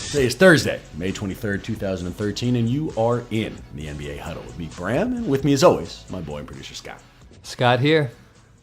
Today is Thursday, May 23rd, 2013, and you are in the NBA Huddle with me, Bram, and with me as always, my boy and producer, Scott. Scott here.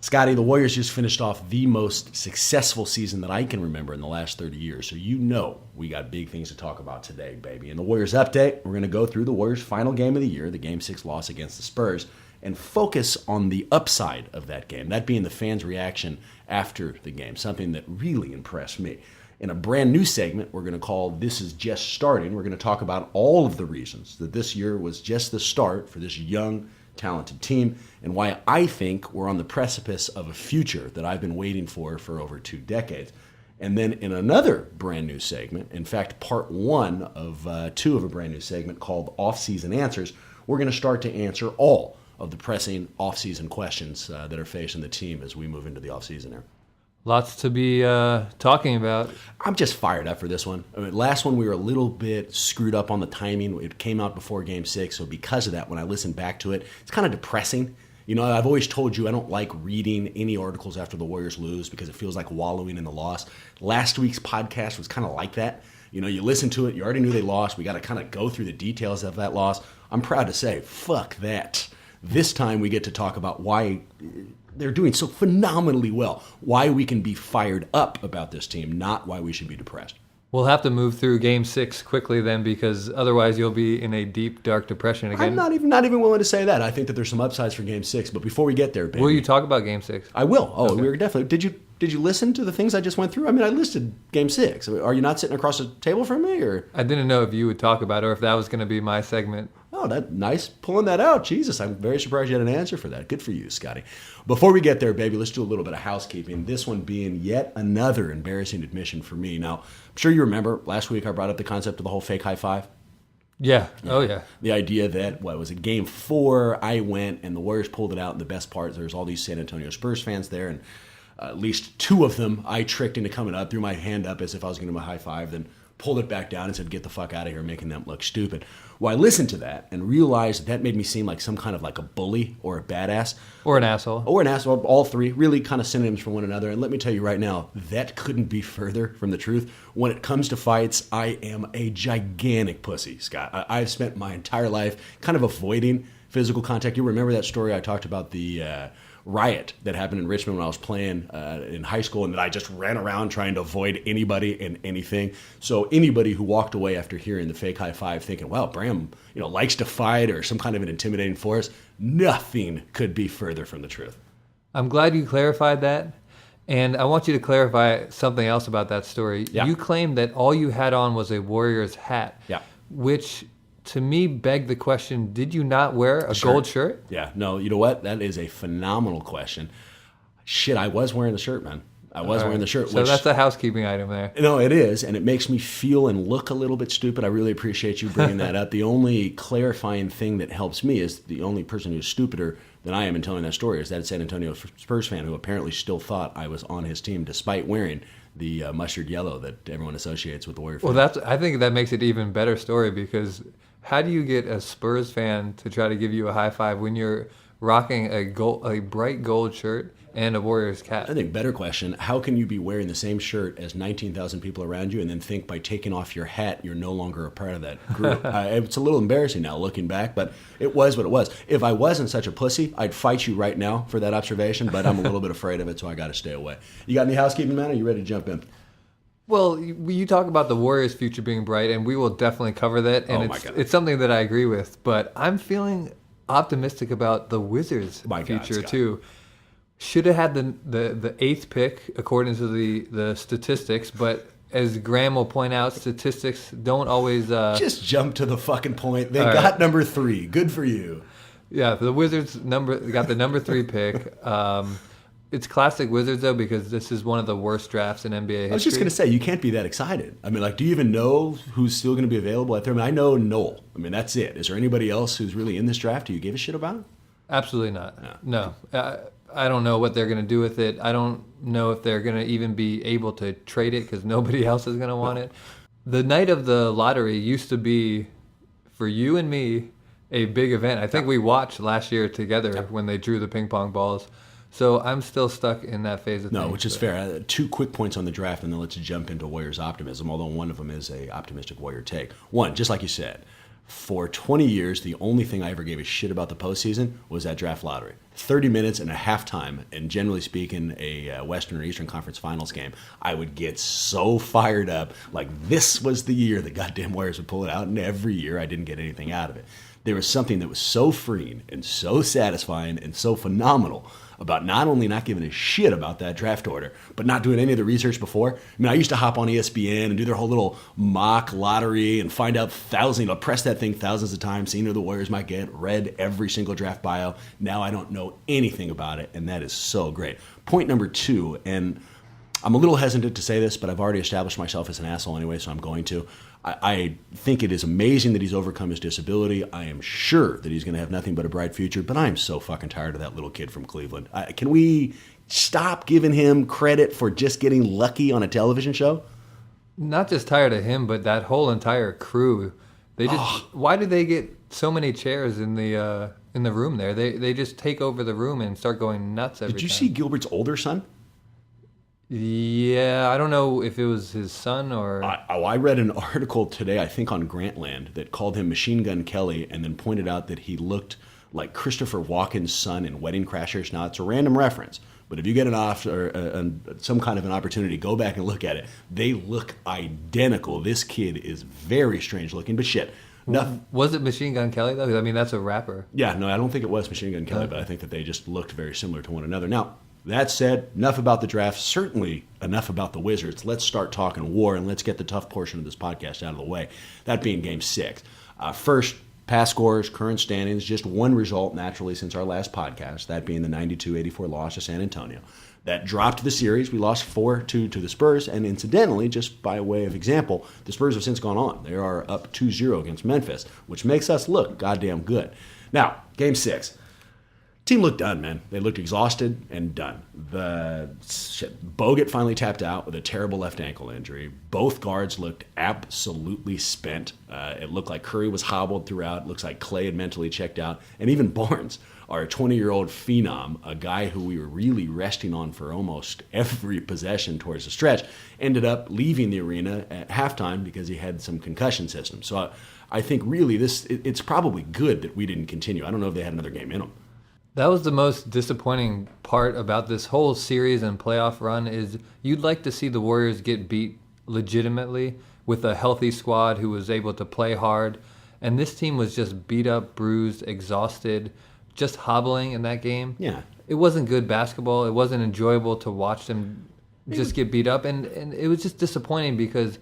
Scotty, the Warriors just finished off the most successful season that I can remember in the last 30 years, so you know we got big things to talk about today, baby. In the Warriors update, we're going to go through the Warriors' final game of the year, the Game 6 loss against the Spurs, and focus on the upside of that game, that being the fans' reaction after the game, something that really impressed me. In a brand new segment we're going to call This Is Just Starting, we're going to talk about all of the reasons that this year was just the start for this young, talented team and why I think we're on the precipice of a future that I've been waiting for over 2 decades. And then in another brand new segment, in fact, part 1 of 2 of a brand new segment called Off-Season Answers, we're going to start to answer all of the pressing off-season questions that are facing the team as we move into the off-season here. Lots to be talking about. I'm just fired up for this one. I mean, last one we were a little bit screwed up on the timing. It came out before Game 6, so because of that, when I listen back to it, it's kind of depressing. You know, I've always told you I don't like reading any articles after the Warriors lose because it feels like wallowing in the loss. Last week's podcast was kind of like that. You know, you listen to it, you already knew they lost. We got to kind of go through the details of that loss. I'm proud to say, fuck that. This time we get to talk about why they're doing so phenomenally well, why we can be fired up about this team, not why we should be depressed. We'll have to move through Game 6 quickly then, because otherwise you'll be in a deep, dark depression again. I'm not even willing to say that. I think that there's some upsides for Game 6, but before we get there, baby. Will you talk about Game 6? I will. Oh, okay. We were definitely. Did you listen to the things I just went through? I mean, I listed Game 6. Are you not sitting across the table from me, or? I didn't know if you would talk about it or if that was going to be my segment. Oh, that nice pulling that out. Jesus, I'm very surprised you had an answer for that. Good for you, Scotty. Before we get there, baby, let's do a little bit of housekeeping. This one being yet another embarrassing admission for me. Now, I'm sure you remember last week I brought up the concept of the whole fake high five. Yeah. Oh, yeah. The idea that, was it, Game 4, I went and the Warriors pulled it out, and the best part, there's all these San Antonio Spurs fans there, and at least 2 of them I tricked into coming up, threw my hand up as if I was going to give them a high five, then pulled it back down and said, get the fuck out of here, making them look stupid. Well, I listened to that and realized that made me seem like some kind of like a bully or a badass. Or an asshole. Or an asshole. All 3, really kind of synonyms for one another. And let me tell you right now, that couldn't be further from the truth. When it comes to fights, I am a gigantic pussy, Scott. I've spent my entire life kind of avoiding physical contact. You remember that story I talked about, the riot that happened in Richmond when I was playing in high school, and that I just ran around trying to avoid anybody and anything. So anybody who walked away after hearing the fake high five thinking, wow, Bram, likes to fight or some kind of an intimidating force, nothing could be further from the truth. I'm glad you clarified that. And I want you to clarify something else about that story. Yeah. You claimed that all you had on was a Warriors hat, Yeah. which to me begged the question, did you not wear a gold shirt? Yeah, no, you know what? That is a phenomenal question. Shit, I was wearing the shirt, man. I was wearing the shirt. So that's a housekeeping item there. No, it is, and it makes me feel and look a little bit stupid. I really appreciate you bringing that up. The only clarifying thing that helps me is the only person who's stupider than I am in telling that story is that San Antonio Spurs fan who apparently still thought I was on his team despite wearing the mustard yellow that everyone associates with the Warrior fan. Well, I think that makes it even better story, because how do you get a Spurs fan to try to give you a high five when you're rocking a bright gold shirt and a Warriors cap? I think better question, how can you be wearing the same shirt as 19,000 people around you and then think by taking off your hat you're no longer a part of that group? It's a little embarrassing now looking back, but it was what it was. If I wasn't such a pussy, I'd fight you right now for that observation, but I'm a little bit afraid of it, so I got to stay away. You got any housekeeping, man? Are you ready to jump in? Well, you talk about the Warriors' future being bright, and we will definitely cover that, and it's something that I agree with, but I'm feeling optimistic about the Wizards' future too. Should have had the 8th pick according to the statistics, but as Graham will point out, statistics don't always just jump to the fucking point. They got number 3. Good for you. Yeah, the Wizards got the number 3 pick. It's classic Wizards, though, because this is one of the worst drafts in NBA history. I was just going to say, you can't be that excited. I mean, do you even know who's still going to be available out there? I mean, I know Noel. I mean, that's it. Is there anybody else who's really in this draft who you give a shit about? Absolutely not. No. I don't know what they're going to do with it. I don't know if they're going to even be able to trade it because nobody else is going to want it. The night of the lottery used to be, for you and me, a big event. I think we watched last year together when they drew the ping pong balls. So I'm still stuck in that phase of things. No, which is fair. 2 quick points on the draft, and then let's jump into Warriors optimism, although one of them is a optimistic Warrior take. One, just like you said, for 20 years, the only thing I ever gave a shit about the postseason was that draft lottery. 30 minutes and a halftime, and generally speaking, a Western or Eastern Conference Finals game, I would get so fired up, like this was the year the goddamn Warriors would pull it out, and every year I didn't get anything out of it. There was something that was so freeing and so satisfying and so phenomenal about not only not giving a shit about that draft order, but not doing any of the research before. I mean, I used to hop on ESPN and do their whole little mock lottery and find out press that thing thousands of times, seeing who the Warriors might get, read every single draft bio. Now I don't know anything about it, and that is so great. Point number 2, and I'm a little hesitant to say this, but I've already established myself as an asshole anyway, so I'm going to. I think it is amazing that he's overcome his disability. I am sure that he's going to have nothing but a bright future, but I am so fucking tired of that little kid from Cleveland. Can we stop giving him credit for just getting lucky on a television show? Not just tired of him, but that whole entire crew. They just why do they get so many chairs in the room there? They just take over the room and start going nuts every time. Did you see Gilbert's older son? Yeah, I don't know if it was his son or... I read an article today, I think on Grantland, that called him Machine Gun Kelly and then pointed out that he looked like Christopher Walken's son in Wedding Crashers. Now, it's a random reference, but if you get some kind of an opportunity, go back and look at it. They look identical. This kid is very strange looking, but shit. Was it Machine Gun Kelly, though? I mean, that's a rapper. Yeah, no, I don't think it was Machine Gun Kelly, but I think that they just looked very similar to one another. Now, that said, enough about the draft, certainly enough about the Wizards. Let's start talking war, and let's get the tough portion of this podcast out of the way, that being Game 6. First, past scores, current standings, just one result naturally since our last podcast, that being the 92-84 loss to San Antonio. That dropped the series. We lost 4-2 to the Spurs, and incidentally, just by way of example, the Spurs have since gone on. They are up 2-0 against Memphis, which makes us look goddamn good. Now, Game 6. Team looked done, man. They looked exhausted and done. Bogut finally tapped out with a terrible left ankle injury. Both guards looked absolutely spent. It looked like Curry was hobbled throughout. It looks like Clay had mentally checked out. And even Barnes, our 20-year-old phenom, a guy who we were really resting on for almost every possession towards the stretch, ended up leaving the arena at halftime because he had some concussion systems. So I think really it's probably good that we didn't continue. I don't know if they had another game in them. That was the most disappointing part about this whole series and playoff run is you'd like to see the Warriors get beat legitimately with a healthy squad who was able to play hard. And this team was just beat up, bruised, exhausted, just hobbling in that game. Yeah. It wasn't good basketball. It wasn't enjoyable to watch them just get beat up. And it was just disappointing because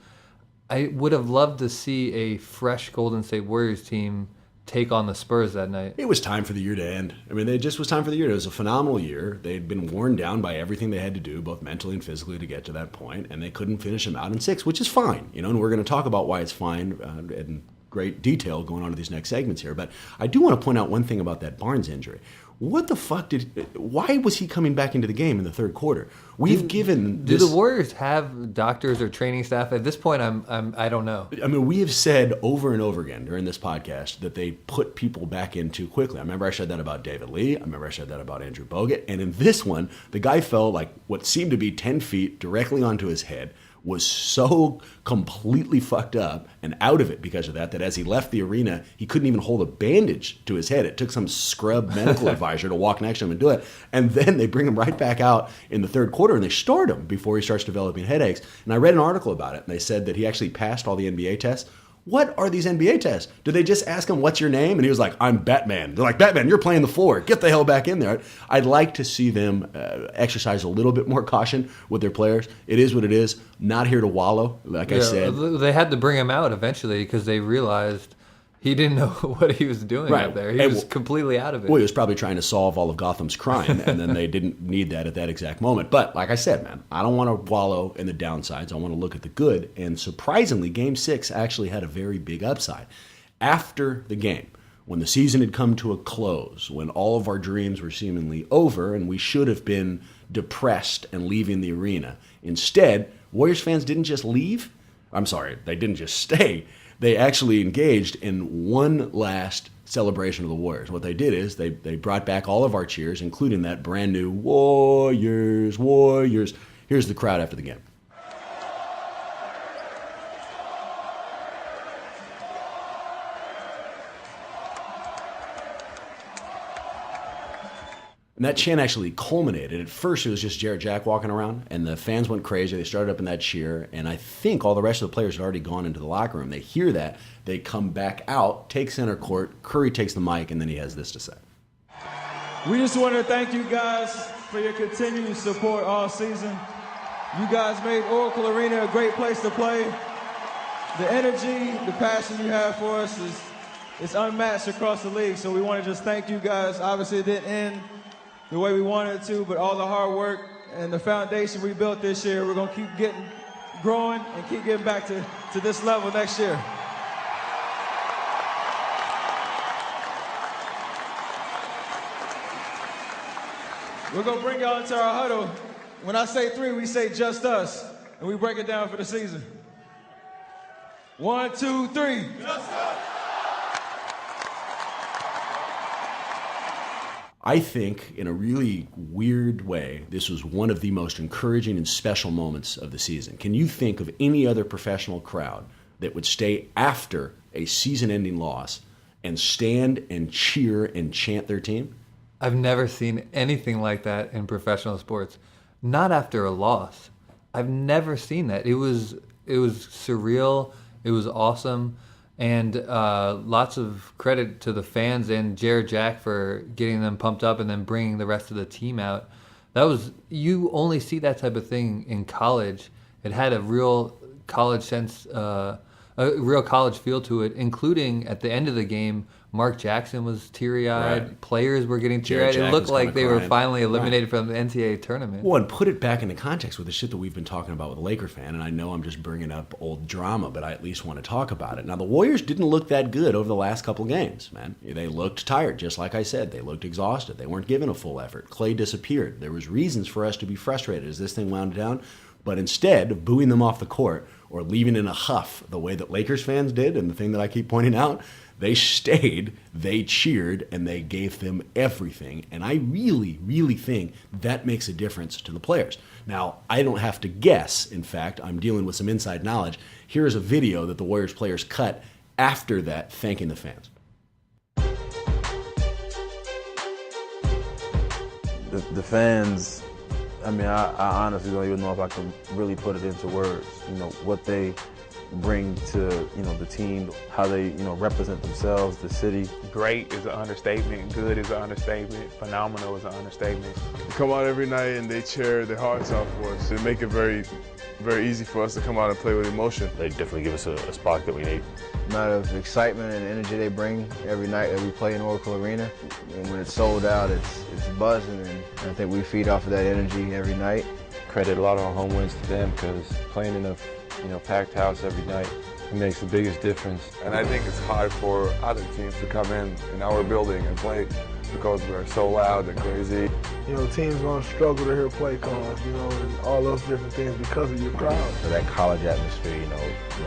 I would have loved to see a fresh Golden State Warriors team take on the Spurs that night. It was time for the year to end. I mean, it just was time for the year. It was a phenomenal year. They'd been worn down by everything they had to do, both mentally and physically, to get to that point, and they couldn't finish them out in 6, which is fine. And we're going to talk about why it's fine in great detail going on to these next segments here. But I do want to point out one thing about that Barnes injury. What the fuck why was he coming back into the game in the third quarter? Do the Warriors have doctors or training staff? At this point, I don't know. I mean, we have said over and over again during this podcast that they put people back in too quickly. I remember I said that about David Lee. I remember I said that about Andrew Bogut. And in this one, the guy fell like what seemed to be 10 feet directly onto his head, was so completely fucked up and out of it because of that as he left the arena, he couldn't even hold a bandage to his head. It took some scrub medical advisor to walk next to him and do it. And then they bring him right back out in the third quarter and they start him before he starts developing headaches. And I read an article about it and they said that he actually passed all the NBA tests. What are these NBA tests? Do they just ask him, what's your name? And he was like, I'm Batman. They're like, Batman, you're playing the floor. Get the hell back in there. I'd like to see them exercise a little bit more caution with their players. It is what it is. Not here to wallow, like I said. They had to bring him out eventually because they realized he didn't know what he was doing out there. He was completely out of it. Well, he was probably trying to solve all of Gotham's crime, and then they didn't need that at that exact moment. But like I said, man, I don't want to wallow in the downsides. I want to look at the good. And surprisingly, Game 6 actually had a very big upside. After the game, when the season had come to a close, when all of our dreams were seemingly over, and we should have been depressed and leaving the arena, instead, Warriors fans didn't just leave. I'm sorry, they didn't just stay. they actually engaged in one last celebration of the Warriors. What they did is they brought back all of our cheers, including that brand new Warriors, Warriors. Here's the crowd after the game. And that chant actually culminated. At first, it was just Jarrett Jack walking around, and the fans went crazy. They started up in that cheer, and I think all the rest of the players had already gone into the locker room. They hear that. They come back out, take center court. Curry takes the mic, and then he has this to say. We just want to thank you guys for your continued support all season. You guys made Oracle Arena a great place to play. The energy, the passion you have for us is unmatched across the league, so we want to just thank you guys. Obviously, it didn't end the way we wanted it to, but all the hard work and the foundation we built this year, we're going to keep growing and keep getting back to this level next year. We're going to bring y'all into our huddle. When I say 3, we say just us, and we break it down for the season. 1, 2, 3. Just us. I think, in a really weird way, this was one of the most encouraging and special moments of the season. Can you think of any other professional crowd that would stay after a season-ending loss and stand and cheer and chant their team? I've never seen anything like that in professional sports. Not after a loss. I've never seen that. It was surreal. It was awesome. And lots of credit to the fans and Jarrett Jack for getting them pumped up and then bringing the rest of the team out. You only see that type of thing in college. It had a real college sense, a real college feel to it, including at the end of the game, Mark Jackson was teary-eyed. Right. Players were getting teary-eyed. It looked like they were finally eliminated from the NCAA tournament. Well, and put it back into context with the shit that we've been talking about with a Laker fan, and I know I'm just bringing up old drama, but I at least want to talk about it. Now, the Warriors didn't look that good over the last couple games, man. They looked tired, just like I said. They looked exhausted. They weren't given a full effort. Clay disappeared. There was reasons for us to be frustrated as this thing wound down, but instead of booing them off the court or leaving in a huff the way that Lakers fans did, and the thing that I keep pointing out, they stayed, they cheered, and they gave them everything. And I really, really think that makes a difference to the players. Now, I don't have to guess. In fact, I'm dealing with some inside knowledge. Here is a video that the Warriors players cut after that, thanking the fans. The fans, I mean, I honestly don't even know if I can really put it into words. You know, what they bring to, the team, how they, represent themselves, the city. Great is an understatement, good is an understatement, phenomenal is an understatement. They come out every night and they cheer their hearts out for us. They make it very, very easy for us to come out and play with emotion. They definitely give us a spark that we need. The amount of excitement and energy they bring every night that we play in Oracle Arena. And when it's sold out, it's buzzing, and I think we feed off of that energy every night. Credit a lot of our home wins to them, because playing in a packed house every night, it makes the biggest difference. And I think it's hard for other teams to come in our building and play because we're so loud and crazy. Teams gonna struggle to hear play calls, and all those different things because of your crowd. So that college atmosphere,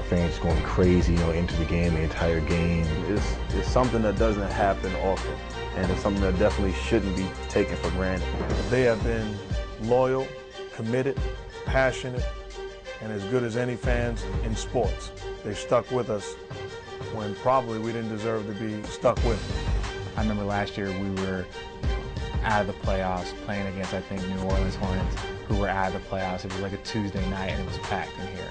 fans going crazy, into the game, the entire game. It's something that doesn't happen often, and it's something that definitely shouldn't be taken for granted. They have been loyal, committed, passionate, and as good as any fans in sports. They've stuck with us when probably we didn't deserve to be stuck with them. I remember last year we were out of the playoffs playing against, I think, New Orleans Hornets, who were out of the playoffs. It was like a Tuesday night and it was packed in here.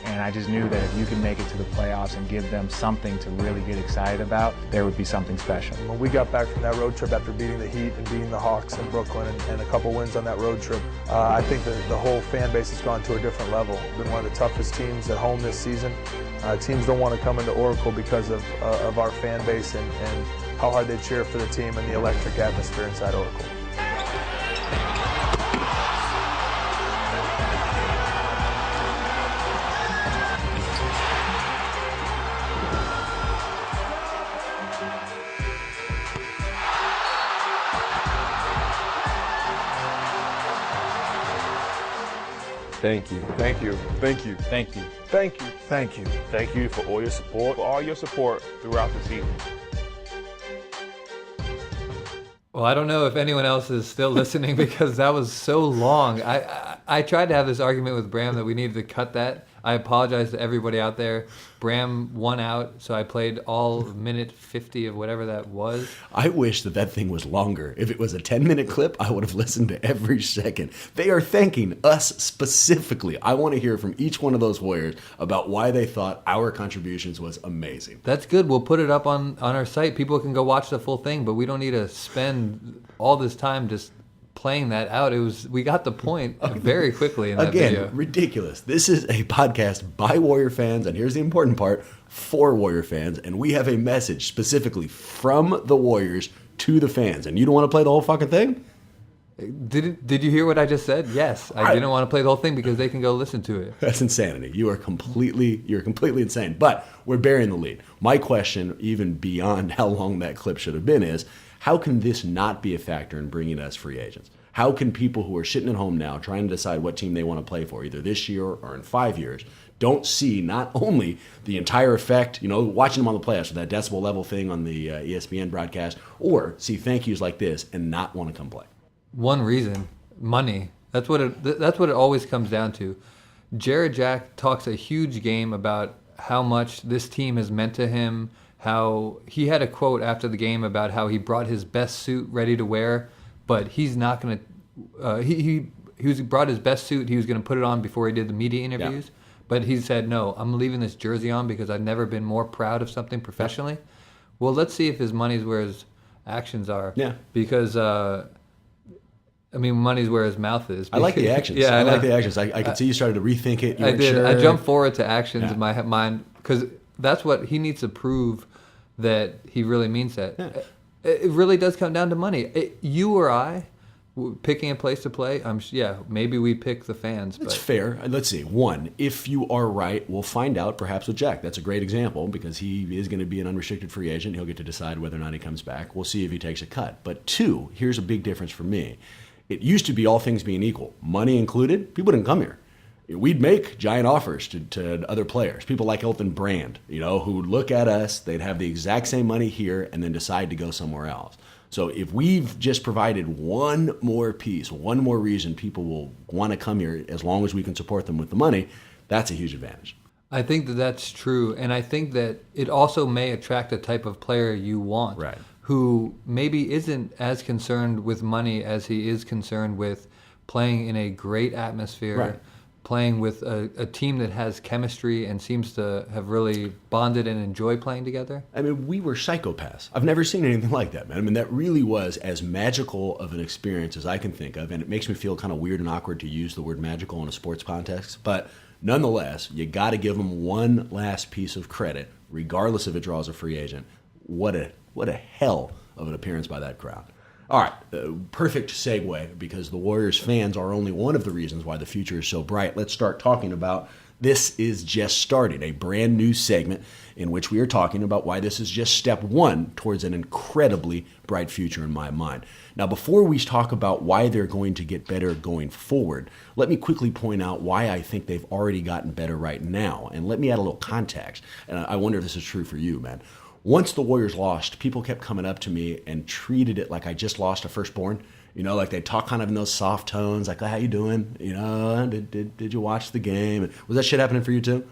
And I just knew that if you could make it to the playoffs and give them something to really get excited about, there would be something special. When we got back from that road trip after beating the Heat and beating the Hawks in Brooklyn and a couple wins on that road trip, I think that the whole fan base has gone to a different level. Been one of the toughest teams at home this season. Teams don't want to come into Oracle because of our fan base and how hard they cheer for the team and the electric atmosphere inside Oracle. Thank you. Thank you. Thank you. Thank you. Thank you. Thank you. Thank you for all your support throughout the season. Well, I don't know if anyone else is still listening because that was so long. I tried to have this argument with Bram that we needed to cut that. I apologize to everybody out there. Bram won out, so I played all minute 50 of whatever that was. I wish that thing was longer. If it was a 10-minute clip, I would have listened to every second. They are thanking us specifically. I want to hear from each one of those Warriors about why they thought our contributions was amazing. That's good. We'll put it up on our site. People can go watch the full thing, but we don't need to spend all this time just playing that out. We got the point very quickly in that video. Again, ridiculous. This is a podcast by Warrior fans, and here's the important part, for Warrior fans, and we have a message specifically from the Warriors to the fans. And you don't want to play the whole fucking thing? Did you hear what I just said? Yes. I didn't want to play the whole thing because they can go listen to it. That's insanity. You're completely insane. But we're burying the lead. My question, even beyond how long that clip should have been, is how can this not be a factor in bringing us free agents? How can people who are sitting at home now trying to decide what team they want to play for, either this year or in 5 years, don't see not only the entire effect, watching them on the playoffs with that decibel level thing on the ESPN broadcast, or see thank yous like this and not want to come play? One reason, money. That's what it always comes down to. Jared Jack talks a huge game about how much this team has meant to him, how he had a quote after the game about how he brought his best suit ready to wear, but he's not going to, he brought his best suit, he was going to put it on before he did the media interviews, but he said, no, I'm leaving this jersey on because I've never been more proud of something professionally. Well, let's see if his money's where his actions are. Yeah. Because, money's where his mouth is. I like the actions. Yeah, I like the actions. I could see you started to rethink it. I did. Sure. I jumped forward to actions in my mind because that's what he needs to prove that he really means that. Yeah. It really does come down to money. You or I, picking a place to play, maybe we pick the fans. That's fair. Let's see. One, if you are right, we'll find out perhaps with Jack. That's a great example because he is going to be an unrestricted free agent. He'll get to decide whether or not he comes back. We'll see if he takes a cut. But two, here's a big difference for me. It used to be all things being equal, money included, people didn't come here. We'd make giant offers to other players, people like Elton Brand, who would look at us, they'd have the exact same money here and then decide to go somewhere else. So if we've just provided one more piece, one more reason people will want to come here as long as we can support them with the money, that's a huge advantage. I think that's true. And I think that it also may attract a type of player you want. Right. Who maybe isn't as concerned with money as he is concerned with playing in a great atmosphere, right. Playing with a team that has chemistry and seems to have really bonded and enjoy playing together. We were psychopaths. I've never seen anything like that, man. That really was as magical of an experience as I can think of, and it makes me feel kind of weird and awkward to use the word magical in a sports context, but nonetheless, you got to give him one last piece of credit, regardless if it draws a free agent. What a hell of an appearance by that crowd. All right, perfect segue because the Warriors fans are only one of the reasons why the future is so bright. Let's start talking about This Is Just Starting, a brand new segment in which we are talking about why this is just step one towards an incredibly bright future in my mind. Now, before we talk about why they're going to get better going forward, let me quickly point out why I think they've already gotten better right now. And let me add a little context. And I wonder if this is true for you, man. Once the Warriors lost, people kept coming up to me and treated it like I just lost a firstborn. Like they talk kind of in those soft tones, like, oh, how you doing? Did you watch the game? Was that shit happening for you too?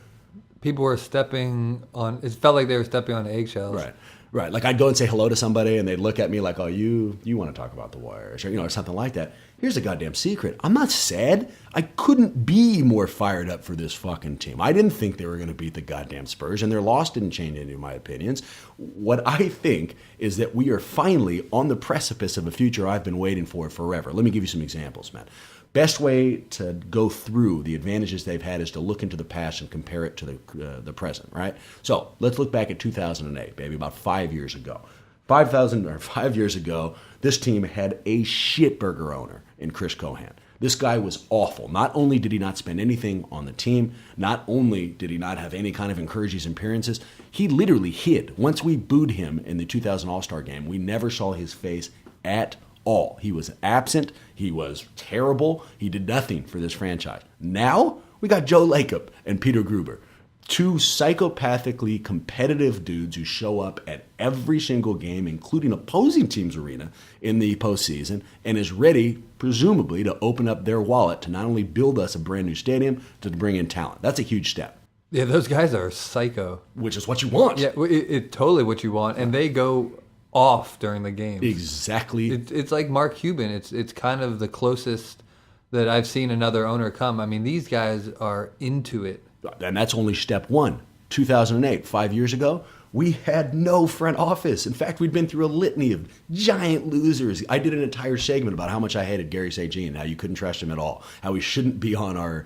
People were stepping on, it felt like they were stepping on eggshells. Right. Like I'd go and say hello to somebody and they'd look at me like, oh, you want to talk about the Warriors or something like that. Here's a goddamn secret. I'm not sad. I couldn't be more fired up for this fucking team. I didn't think they were going to beat the goddamn Spurs, and their loss didn't change any of my opinions. What I think is that we are finally on the precipice of a future I've been waiting for forever. Let me give you some examples, man. Best way to go through the advantages they've had is to look into the past and compare it to the present, right? So let's look back at 2008, baby, about 5 years ago. 5 years ago, this team had a shitburger owner in Chris Cohan. This guy was awful. Not only did he not spend anything on the team, not only did he not have any kind of encouraging appearances, he literally hid. Once we booed him in the 2000 All-Star game, we never saw his face at all. He was absent. He was terrible. He did nothing for this franchise. Now we got Joe Lacob and Peter Gruber. Two psychopathically competitive dudes who show up at every single game, including opposing teams' arena in the postseason, and is ready, presumably, to open up their wallet to not only build us a brand new stadium, but to bring in talent. That's a huge step. Yeah, those guys are psycho. Which is what you want. Yeah, it's totally what you want, and they go off during the game. Exactly. It's like Mark Cuban. It's kind of the closest that I've seen another owner come. I mean, these guys are into it. And that's only step one. 2008, 5 years ago, we had no front office. In fact, we'd been through a litany of giant losers. I did an entire segment about how much I hated Gary St. Jean, how you couldn't trust him at all, how he shouldn't be on our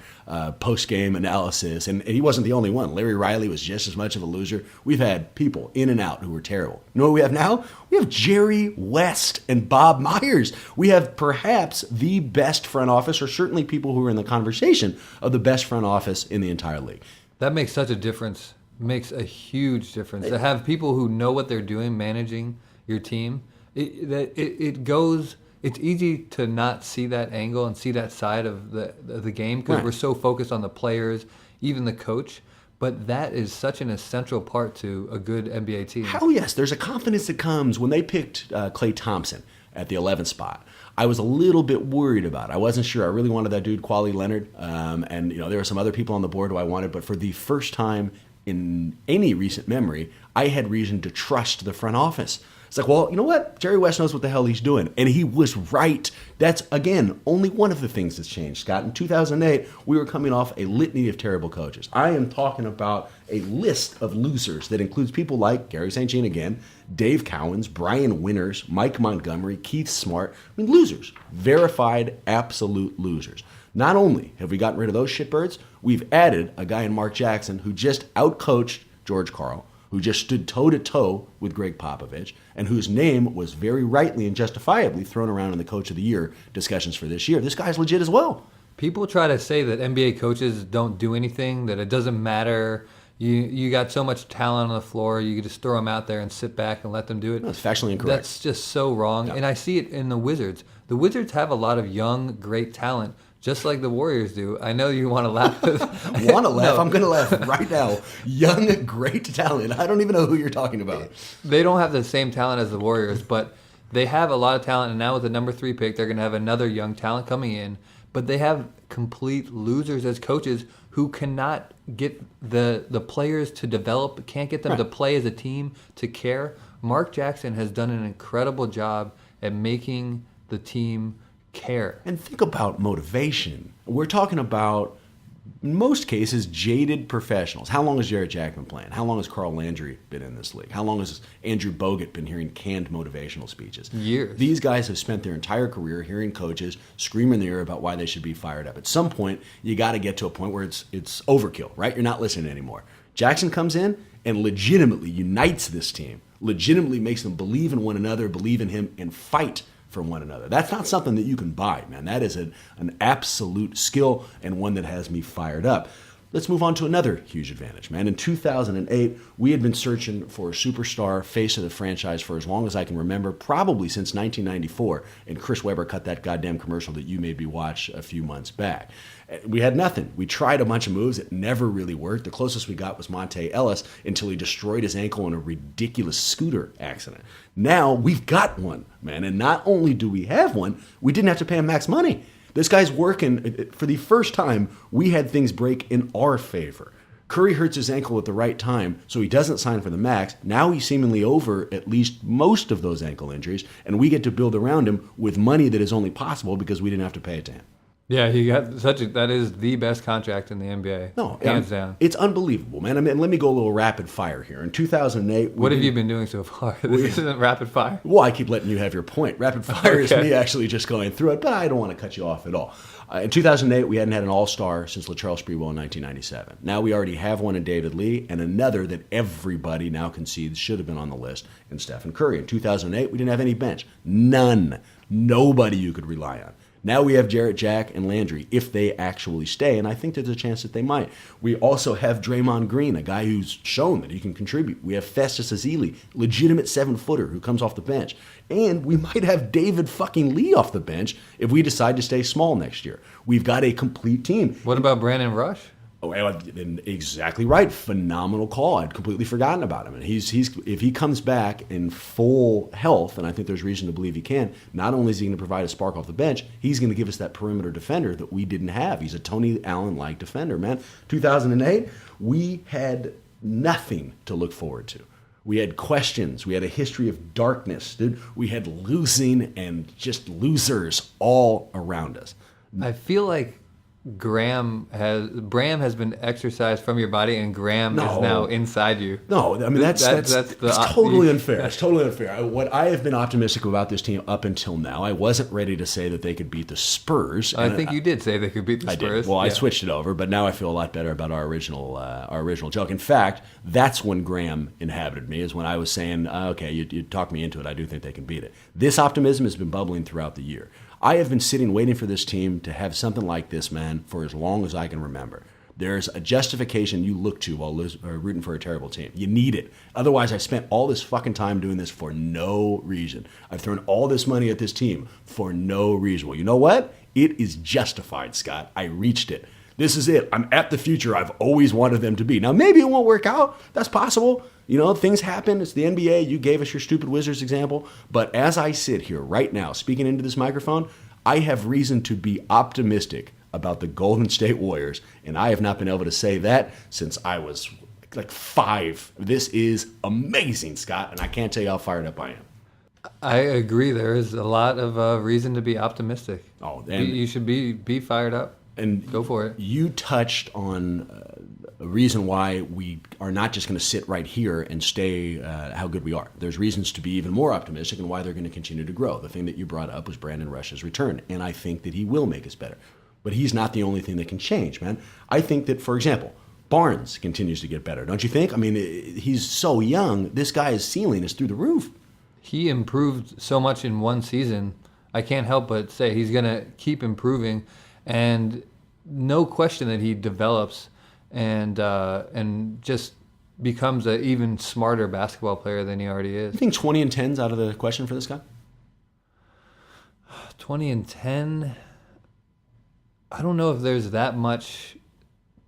post-game analysis. And he wasn't the only one. Larry Riley was just as much of a loser. We've had people in and out who were terrible. You know what we have now? We have Jerry West and Bob Myers. We have perhaps the best front office, or certainly people who are in the conversation of the best front office in the entire league. That makes such a difference. Makes a huge difference to have people who know what they're doing managing your team. It goes. It's easy to not see that angle and see that side of the game because we're so focused on the players, even the coach. But that is such an essential part to a good NBA team. Hell yes, there's a confidence that comes when they picked Klay Thompson at the 11th spot. I was a little bit worried about it. I wasn't sure. I really wanted that dude, Kwame Leonard, and there were some other people on the board who I wanted. But for the first time in any recent memory, I had reason to trust the front office. It's like, well, you know what? Jerry West knows what the hell he's doing. And he was right. That's, again, only one of the things that's changed, Scott. In 2008, we were coming off a litany of terrible coaches. I am talking about a list of losers that includes people like Gary St. Jean again, Dave Cowens, Brian Winters, Mike Montgomery, Keith Smart. I mean, losers. Verified, absolute losers. Not only have we gotten rid of those shitbirds, we've added a guy in Mark Jackson who just outcoached George Karl, who just stood toe-to-toe with Greg Popovich, and whose name was very rightly and justifiably thrown around in the Coach of the Year discussions for this year. This guy's legit as well. People try to say that NBA coaches don't do anything, that it doesn't matter. You got so much talent on the floor, you can just throw them out there and sit back and let them do it. No, it's factually incorrect. That's just so wrong. Yeah. And I see it in the Wizards. The Wizards have a lot of young, great talent, just like the Warriors do. I know you want to laugh. Want to laugh? No. I'm going to laugh right now. Young, great talent. I don't even know who you're talking about. They don't have the same talent as the Warriors, but they have a lot of talent. And now with the number 3 pick, they're going to have another young talent coming in. But they have complete losers as coaches who cannot get the players to develop, can't get them to play as a team, to care. Mark Jackson has done an incredible job at making the team care. And think about motivation. We're talking about, in most cases, jaded professionals. How long has Jarrett Jack been playing? How long has Carl Landry been in this league? How long has Andrew Bogut been hearing canned motivational speeches? Years. These guys have spent their entire career hearing coaches scream in the ear about why they should be fired up. At some point, you got to get to a point where it's overkill, right? You're not listening anymore. Jackson comes in and legitimately unites this team, legitimately makes them believe in one another, believe in him, and fight for one another. That's not something that you can buy, man. That is an absolute skill and one that has me fired up. Let's move on to another huge advantage, man. In 2008, we had been searching for a superstar face of the franchise for as long as I can remember, probably since 1994, and Chris Webber cut that goddamn commercial that you made me watch a few months back. We had nothing. We tried a bunch of moves. It never really worked. The closest we got was Monte Ellis until he destroyed his ankle in a ridiculous scooter accident. Now we've got one, man. And not only do we have one, we didn't have to pay him max money. This guy's working. For the first time, we had things break in our favor. Curry hurts his ankle at the right time, so he doesn't sign for the max. Now he's seemingly over at least most of those ankle injuries, and we get to build around him with money that is only possible because we didn't have to pay it to him. Yeah, he got that is the best contract in the NBA. No, hands down. It's unbelievable, man. I mean, let me go a little rapid fire here. In 2008, what have you been doing so far? This isn't rapid fire. Well, I keep letting you have your point. Rapid fire is me actually just going through it, but I don't want to cut you off at all. In 2008, we hadn't had an all-star since Latrell Sprewell in 1997. Now we already have one in David Lee, and another that everybody now concedes should have been on the list in Stephen Curry. In 2008, we didn't have any bench. None. Nobody you could rely on. Now we have Jarrett Jack and Landry, if they actually stay, and I think there's a chance that they might. We also have Draymond Green, a guy who's shown that he can contribute. We have Festus Ezeli, legitimate 7-footer who comes off the bench. And we might have David fucking Lee off the bench if we decide to stay small next year. We've got a complete team. What about Brandon Rush? Oh, exactly right. Phenomenal call. I'd completely forgotten about him. And he's if he comes back in full health, and I think there's reason to believe he can, not only is he going to provide a spark off the bench, he's going to give us that perimeter defender that we didn't have. He's a Tony Allen-like defender, man. 2008, we had nothing to look forward to. We had questions. We had a history of darkness, dude. We had losing and just losers all around us. I feel like Bram has been exercised from your body, and Graham is now inside you. No, I mean that's totally unfair. It's totally unfair. What I have been optimistic about this team up until now, I wasn't ready to say that they could beat the Spurs. I think you did say they could beat the Spurs. I did. Well, I switched it over, but now I feel a lot better about our original joke. In fact, that's when Graham inhabited me. Is when I was saying, okay, you talked me into it. I do think they can beat it. This optimism has been bubbling throughout the year. I have been sitting waiting for this team to have something like this, man, for as long as I can remember. There's a justification you look to while rooting for a terrible team. You need it. Otherwise, I spent all this fucking time doing this for no reason. I've thrown all this money at this team for no reason. Well, you know what? It is justified, Scott. I reached it. This is it. I'm at the future I've always wanted them to be. Now, maybe it won't work out. That's possible. You know, things happen. It's the NBA. You gave us your stupid Wizards example. But as I sit here right now, speaking into this microphone, I have reason to be optimistic about the Golden State Warriors. And I have not been able to say that since I was like 5. This is amazing, Scott. And I can't tell you how fired up I am. I agree. There is a lot of reason to be optimistic. Oh, and you should be fired up. And go for it. You touched on a reason why we are not just going to sit right here and stay how good we are. There's reasons to be even more optimistic and why they're going to continue to grow. The thing that you brought up was Brandon Rush's return, and I think that he will make us better. But he's not the only thing that can change, man. I think that, for example, Barnes continues to get better, don't you think? I mean, he's so young. This guy's ceiling is through the roof. He improved so much in one season. I can't help but say he's going to keep improving. And no question that he develops and just becomes an even smarter basketball player than he already is. You think 20 and 10's out of the question for this guy? 20 and 10? I don't know if there's that much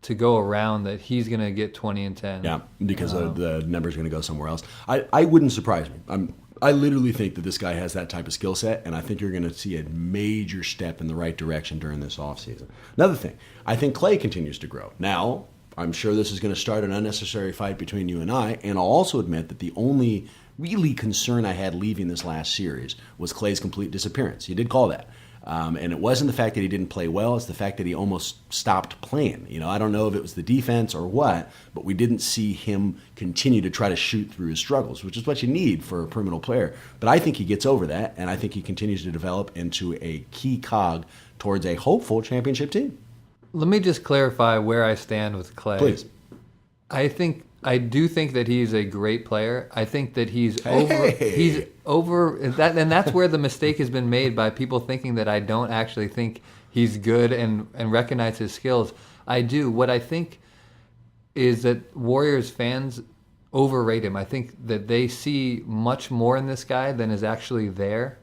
to go around that he's going to get 20 and 10. Yeah, because the number's going to go somewhere else. I wouldn't surprise me. I literally think that this guy has that type of skill set, and I think you're going to see a major step in the right direction during this offseason. Another thing, I think Clay continues to grow. Now, I'm sure this is going to start an unnecessary fight between you and I, and I'll also admit that the only really concern I had leaving this last series was Clay's complete disappearance. You did call that. And it wasn't the fact that he didn't play well, it's the fact that he almost stopped playing. You know, I don't know if it was the defense or what, but we didn't see him continue to try to shoot through his struggles, which is what you need for a perimeter player. But I think he gets over that, and I think he continues to develop into a key cog towards a hopeful championship team. Let me just clarify where I stand with Clay. Please. I do think that he's a great player. I think that he's over that, and that's where the mistake has been made by people thinking that I don't actually think he's good and recognize his skills. I do. What I think is that Warriors fans overrate him. I think that they see much more in this guy than is actually there,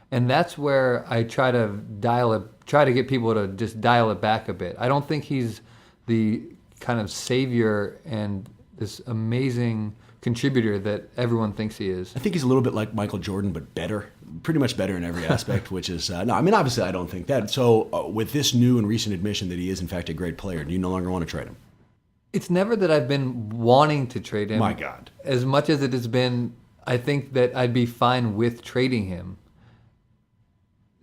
and that's where I try to get people to just dial it back a bit. I don't think he's the kind of savior and this amazing contributor that everyone thinks he is. I think he's a little bit like Michael Jordan, but better. Pretty much better in every aspect, which is... no, I mean, obviously, I don't think that. So with this new and recent admission that he is, in fact, a great player, do you no longer want to trade him? It's never that I've been wanting to trade him. My God. As much as it has been, I think that I'd be fine with trading him.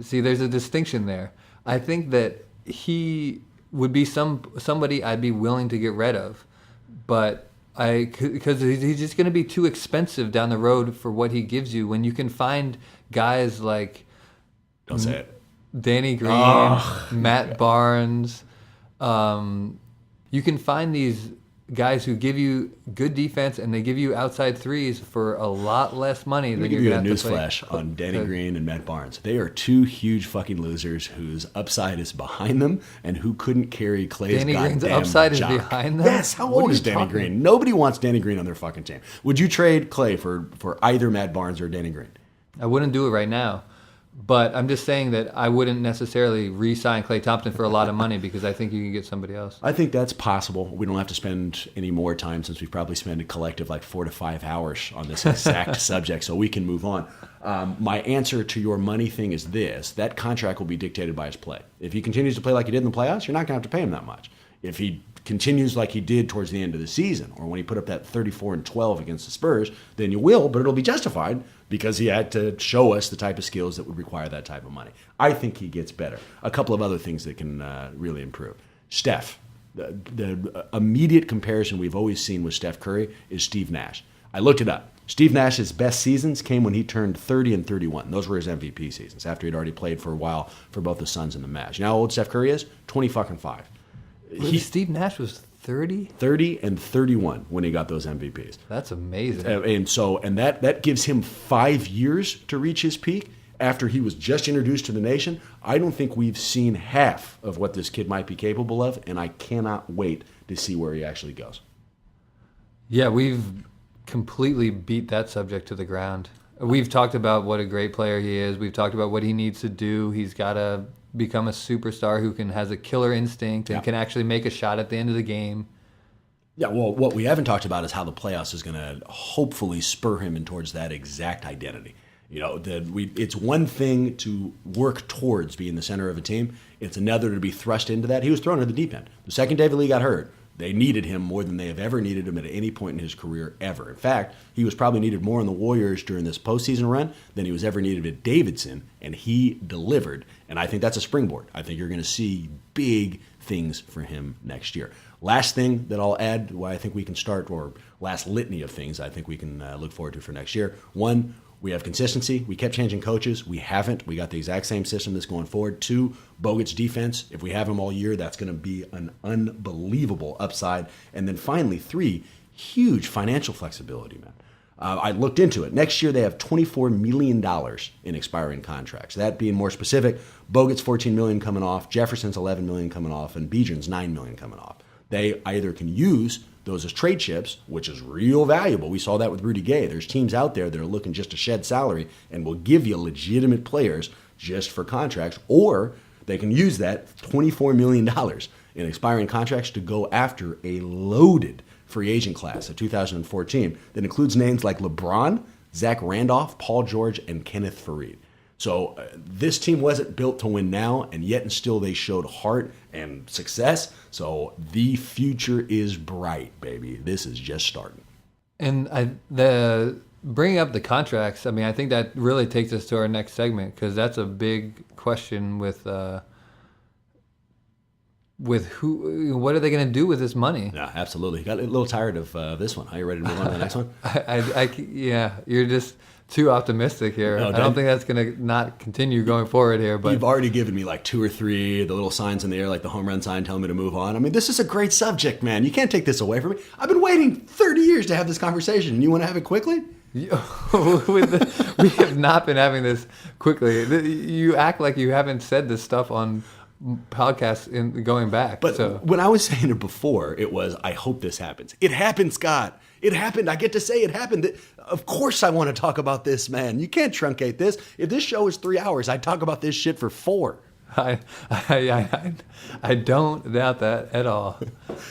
See, there's a distinction there. I think that he would be somebody I'd be willing to get rid of, but... because he's just going to be too expensive down the road for what he gives you. When you can find guys like don't say it, Danny Green, Matt Barnes, you can find these guys who give you good defense and they give you outside threes for a lot less money than you're going to have to play. Newsflash on Danny Green and Matt Barnes. They are two huge fucking losers whose upside is behind them and who couldn't carry Clay's Danny goddamn Green's upside job. is behind them? Yes, how old is Danny Green? Nobody wants Danny Green on their fucking team. Would you trade Clay for either Matt Barnes or Danny Green? I wouldn't do it right now. But I'm just saying that I wouldn't necessarily re-sign Klay Thompson for a lot of money because I think you can get somebody else. I think that's possible. We don't have to spend any more time since we've probably spent a collective like 4 to 5 hours on this exact subject, so we can move on. My answer to your money thing is this. That contract will be dictated by his play. If he continues to play like he did in the playoffs, you're not going to have to pay him that much. If he continues like he did towards the end of the season, or when he put up that 34-12 against the Spurs, then you will, but it'll be justified because he had to show us the type of skills that would require that type of money. I think he gets better. A couple of other things that can really improve. Steph. The immediate comparison we've always seen with Steph Curry is Steve Nash. I looked it up. Steve Nash's best seasons came when he turned 30 and 31. Those were his MVP seasons, after he'd already played for a while for both the Suns and the Mavs. You know how old Steph Curry is? 20-5. Steve Nash was 30? 30 and 31 when he got those MVPs. That's amazing. And that gives him 5 years to reach his peak after he was just introduced to the nation. I don't think we've seen half of what this kid might be capable of, and I cannot wait to see where he actually goes. Yeah, we've completely beat that subject to the ground. We've talked about what a great player he is. We've talked about what he needs to do. He's got to become a superstar who has a killer instinct and can actually make a shot at the end of the game. Yeah, well, what we haven't talked about is how the playoffs is going to hopefully spur him in towards that exact identity. You know, it's one thing to work towards being the center of a team. It's another to be thrust into that. He was thrown into the deep end. The second David Lee got hurt, they needed him more than they have ever needed him at any point in his career ever. In fact, he was probably needed more in the Warriors during this postseason run than he was ever needed at Davidson, and he delivered. And I think that's a springboard. I think you're going to see big things for him next year. Last thing that I'll add, why I think we can start, or last litany of things I think we can look forward to for next year. One, we have consistency. We kept changing coaches. We haven't. We got the exact same system that's going forward. Two, Bogut's defense. If we have him all year, that's going to be an unbelievable upside. And then finally, three, huge financial flexibility, man. I looked into it. Next year, they have $24 million in expiring contracts. That being more specific, Bogut's $14 million coming off, Jefferson's $11 million coming off, and Bijan's $9 million coming off. They either can use those as trade chips, which is real valuable. We saw that with Rudy Gay. There's teams out there that are looking just to shed salary and will give you legitimate players just for contracts, or they can use that $24 million in expiring contracts to go after a loaded free agent class of 2014 that includes names like LeBron, Zach Randolph, Paul George, and Kenneth Faried. So this team wasn't built to win now, and yet and still they showed heart and success. So the future is bright, baby. This is just starting. And bringing up the contracts, I mean, I think that really takes us to our next segment, because that's a big question with who. What are they going to do with this money? Yeah, absolutely. Got a little tired of this one. Are you ready to move on to the next one? Yeah, you're just too optimistic here. No, I don't think that's going to not continue going forward here. But you've already given me like 2 or 3 the little signs in the air, like the home run sign telling me to move on. I mean, this is a great subject, man. You can't take this away from me. I've been waiting 30 years to have this conversation, and you want to have it quickly? We have not been having this quickly. You act like you haven't said this stuff on podcasts going back. But when I was saying it before, it was, I hope this happens. It happened, Scott. It happened. I get to say it happened. Of course I want to talk about this, man. You can't truncate this. If this show is 3 hours, I'd talk about this shit for 4. I don't doubt that at all.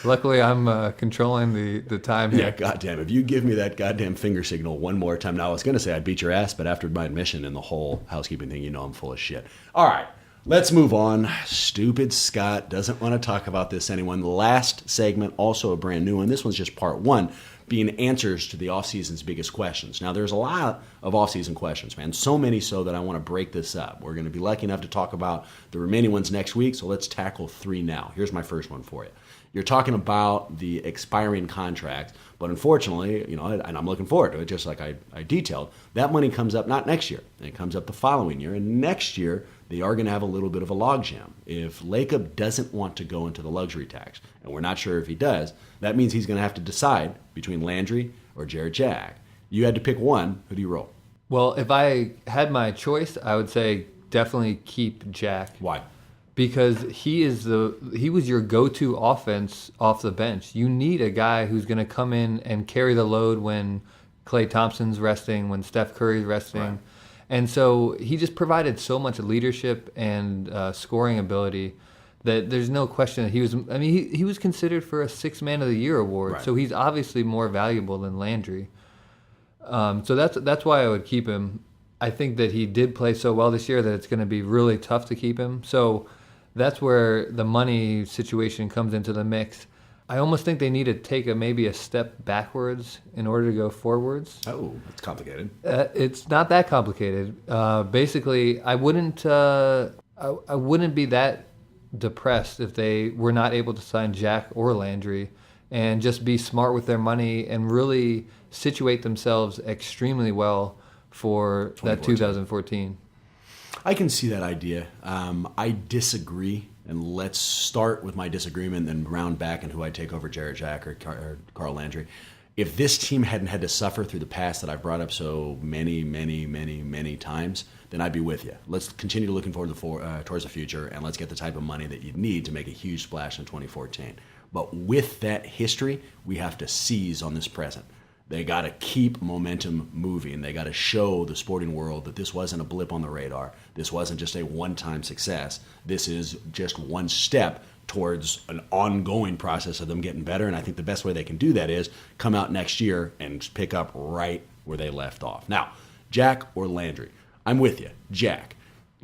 Luckily, I'm controlling the time here. Yeah, goddamn. If you give me that goddamn finger signal one more time. Now, I was going to say I'd beat your ass, but after my admission and the whole housekeeping thing, you know I'm full of shit. All right. Let's move on. Stupid Scott doesn't want to talk about this anymore. The last segment, also a brand new one. This one's just part 1, being answers to the offseason's biggest questions. Now, there's a lot of offseason questions, man. So many so that I want to break this up. We're going to be lucky enough to talk about the remaining ones next week, so let's tackle 3 now. Here's my first one for you. You're talking about the expiring contract, but unfortunately, and I'm looking forward to it, just like I detailed, that money comes up not next year, it comes up the following year, and next year they are going to have a little bit of a logjam. If Lacob doesn't want to go into the luxury tax, and we're not sure if he does, that means he's going to have to decide between Landry or Jarrett Jack. You had to pick one. Who do you roll? Well, if I had my choice, I would say definitely keep Jack. Why? Because he was your go-to offense off the bench. You need a guy who's going to come in and carry the load when Klay Thompson's resting, when Steph Curry's resting. Right. And so he just provided so much leadership and scoring ability that there's no question that he was. I mean, he was considered for a Sixth Man of the Year award, right. So he's obviously more valuable than Landry. So that's why I would keep him. I think that he did play so well this year that it's going to be really tough to keep him. So that's where the money situation comes into the mix. I almost think they need to take maybe a step backwards in order to go forwards. Oh, that's complicated. It's not that complicated. Basically, I wouldn't be that depressed if they were not able to sign Jack or Landry, and just be smart with their money and really situate themselves extremely well for that 2014. I can see that idea. I disagree, and let's start with my disagreement and round back and who I take over, Jarrett Jack or Carl Landry. If this team hadn't had to suffer through the past that I've brought up so many times, then I'd be with you. Let's continue looking forward towards the future, and let's get the type of money that you need to make a huge splash in 2014. But with that history, we have to seize on this present. They got to keep momentum moving. They got to show the sporting world that this wasn't a blip on the radar. This wasn't just a one-time success. This is just one step towards an ongoing process of them getting better. And I think the best way they can do that is come out next year and pick up right where they left off. Now, Jack or Landry? I'm with you. Jack.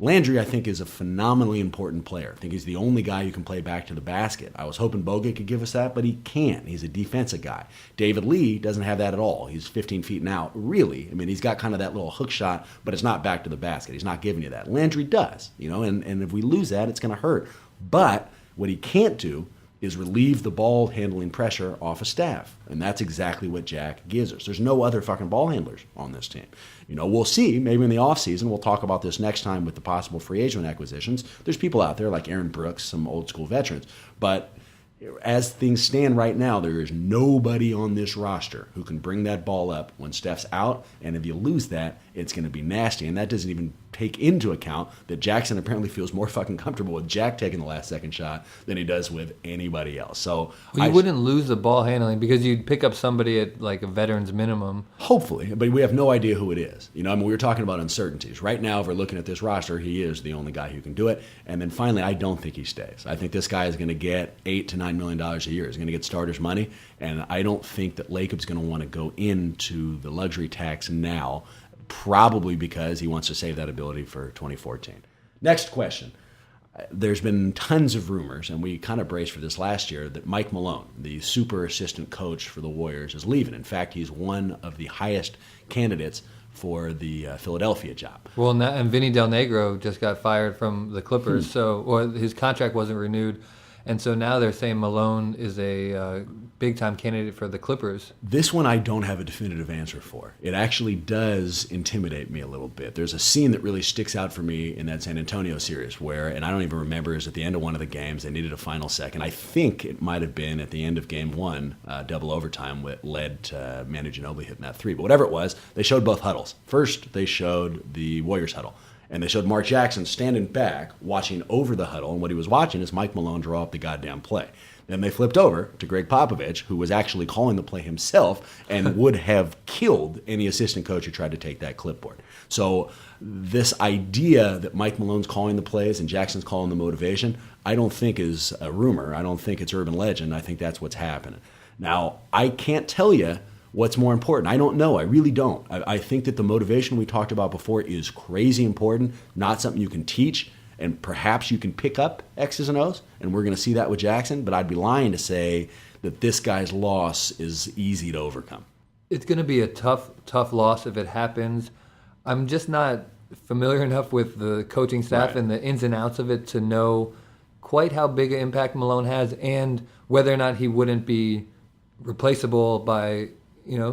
Landry, I think, is a phenomenally important player. I think he's the only guy who can play back to the basket. I was hoping Bogut could give us that, but he can't. He's a defensive guy. David Lee doesn't have that at all. He's 15 feet and out, really. I mean, he's got kind of that little hook shot, but it's not back to the basket. He's not giving you that. Landry does, and if we lose that, it's going to hurt. But what he can't do is relieve the ball handling pressure off a staff. And that's exactly what Jack gives us. There's no other fucking ball handlers on this team. We'll see. Maybe in the offseason, we'll talk about this next time with the possible free agent acquisitions. There's people out there like Aaron Brooks, some old school veterans. But as things stand right now, there is nobody on this roster who can bring that ball up when Steph's out. And if you lose that, it's going to be nasty. And that doesn't even take into account that Jackson apparently feels more fucking comfortable with Jack taking the last second shot than he does with anybody else. So you wouldn't lose the ball handling because you'd pick up somebody at like a veteran's minimum. Hopefully, but we have no idea who it is. We were talking about uncertainties. Right now, if we're looking at this roster, he is the only guy who can do it. And then finally, I don't think he stays. I think this guy is going to get $8 to $9 million a year. He's going to get starters money. And I don't think that Lacob's going to want to go into the luxury tax now, probably because he wants to save that ability for 2014. Next question. There's been tons of rumors, and we kind of braced for this last year, that Mike Malone, the super assistant coach for the Warriors, is leaving. In fact, he's one of the highest candidates for the Philadelphia job. Well, and Vinny Del Negro just got fired from the Clippers, or his contract wasn't renewed. And so now they're saying Malone is a big-time candidate for the Clippers. This one I don't have a definitive answer for. It actually does intimidate me a little bit. There's a scene that really sticks out for me in that San Antonio series where, and I don't even remember, is at the end of one of the games, they needed a final second. I think it might have been at the end of game one, double overtime, that led to Manu Ginobili hitting that three. But whatever it was, they showed both huddles. First, they showed the Warriors huddle. And they showed Mark Jackson standing back, watching over the huddle, and what he was watching is Mike Malone draw up the goddamn play. Then they flipped over to Greg Popovich, who was actually calling the play himself and would have killed any assistant coach who tried to take that clipboard. So this idea that Mike Malone's calling the plays and Jackson's calling the motivation, I don't think is a rumor. I don't think it's urban legend. I think that's what's happening. Now, I can't tell you what's more important. I don't know. I really don't. I think that the motivation we talked about before is crazy important, not something you can teach, and perhaps you can pick up X's and O's, and we're going to see that with Jackson, but I'd be lying to say that this guy's loss is easy to overcome. It's going to be a tough loss if it happens. I'm just not familiar enough with the coaching staff and the ins and outs of it to know quite how big an impact Malone has, and whether or not he wouldn't be replaceable by,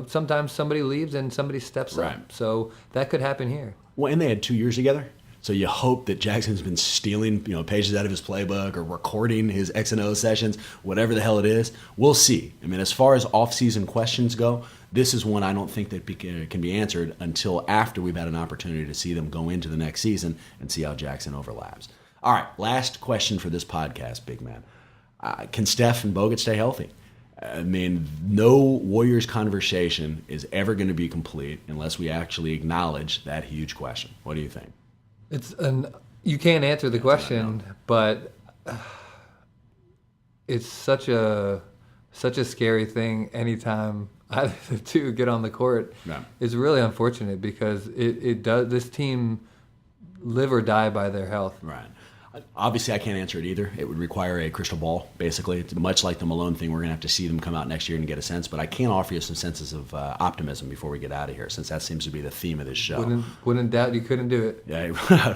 sometimes somebody leaves and somebody steps up. So that could happen here. Well, and they had 2 years together. So you hope that Jackson's been stealing, pages out of his playbook or recording his X and O sessions, whatever the hell it is. We'll see. I mean, as far as off-season questions go, this is one I don't think that can be answered until after we've had an opportunity to see them go into the next season and see how Jackson overlaps. All right, last question for this podcast, big man. Can Steph and Bogut stay healthy? I mean, no Warriors conversation is ever going to be complete unless we actually acknowledge that huge question. What do you think? You can't answer the question, but it's such a scary thing anytime either of the two get on the court. Yeah. It's really unfortunate because it does. This team live or die by their health. Right. Obviously, I can't answer it either. It would require a crystal ball, basically. It's much like the Malone thing. We're going to have to see them come out next year and get a sense. But I can offer you some senses of optimism before we get out of here, since that seems to be the theme of this show. Wouldn't doubt you couldn't do it. Yeah,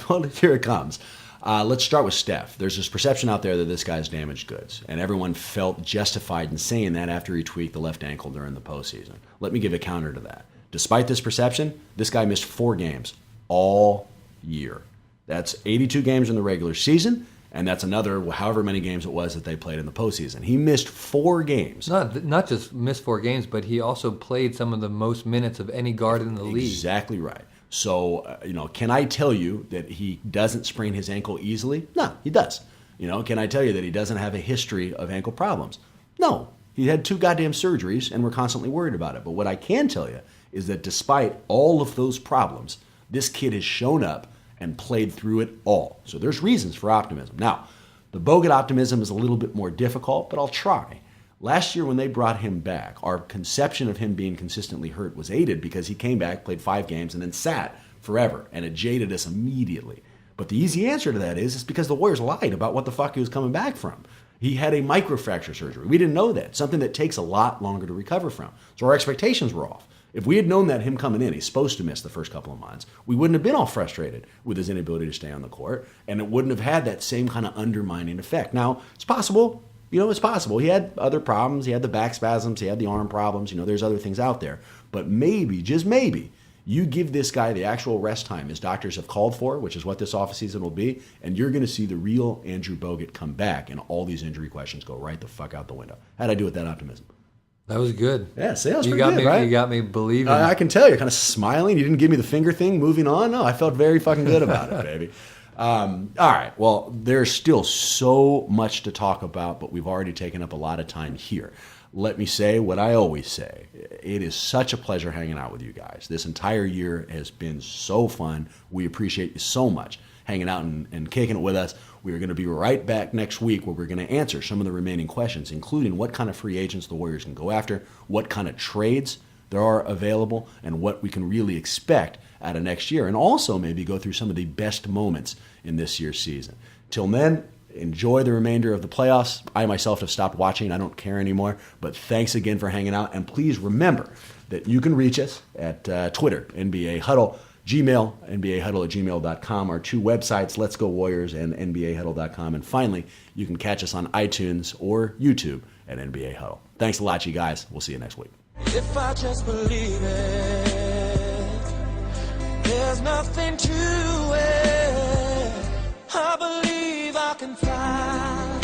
well, here it comes. Let's start with Steph. There's this perception out there that this guy's damaged goods, and everyone felt justified in saying that after he tweaked the left ankle during the postseason. Let me give a counter to that. Despite this perception, this guy missed 4 games all year. That's 82 games in the regular season, and that's another however many games it was that they played in the postseason. He missed 4 games. Not just missed 4 games, but he also played some of the most minutes of any guard in the league. Exactly right. So, can I tell you that he doesn't sprain his ankle easily? No, he does. Can I tell you that he doesn't have a history of ankle problems? No. He had 2 goddamn surgeries, and we're constantly worried about it. But what I can tell you is that despite all of those problems, this kid has shown up and played through it all. So there's reasons for optimism. Now, the Bogut optimism is a little bit more difficult, but I'll try. Last year when they brought him back, our conception of him being consistently hurt was aided because he came back, played 5 games, and then sat forever, and it jaded us immediately. But the easy answer to that is it's because the Warriors lied about what the fuck he was coming back from. He had a microfracture surgery. We didn't know that, something that takes a lot longer to recover from. So our expectations were off. If we had known that him coming in, he's supposed to miss the first couple of months, we wouldn't have been all frustrated with his inability to stay on the court, and it wouldn't have had that same kind of undermining effect. Now, it's possible. It's possible. He had other problems. He had the back spasms. He had the arm problems. There's other things out there. But maybe, just maybe, you give this guy the actual rest time his doctors have called for, which is what this offseason will be, and you're going to see the real Andrew Bogut come back, and all these injury questions go right the fuck out the window. How'd I do with that optimism? That was good. Yeah, sales pretty good, right? You got me believing. I can tell you're kind of smiling. You didn't give me the finger thing, moving on. No, I felt very fucking good about it, baby. All right, well, there's still so much to talk about, but we've already taken up a lot of time here. Let me say what I always say. It is such a pleasure hanging out with you guys. This entire year has been so fun. We appreciate you so much hanging out and kicking it with us. We are going to be right back next week where we're going to answer some of the remaining questions, including what kind of free agents the Warriors can go after, what kind of trades there are available, and what we can really expect out of next year, and also maybe go through some of the best moments in this year's season. Till then, enjoy the remainder of the playoffs. I myself have stopped watching. I don't care anymore, but thanks again for hanging out, and please remember that you can reach us at Twitter, NBA Huddle, Gmail, NBAHuddle@gmail.com, our 2 websites, Let's Go Warriors and NBAHuddle.com. And finally, you can catch us on iTunes or YouTube at NBA Huddle. Thanks a lot, you guys. We'll see you next week. If I just believe it, there's nothing to it. I believe I can fly.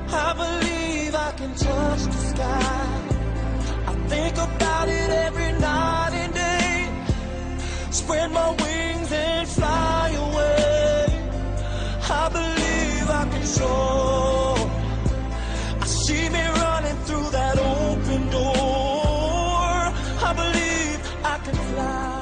I believe I can touch the sky. I think about it every night and day. Spread my wings and fly away. I believe I can soar. I see me running through that open door. I believe I can fly.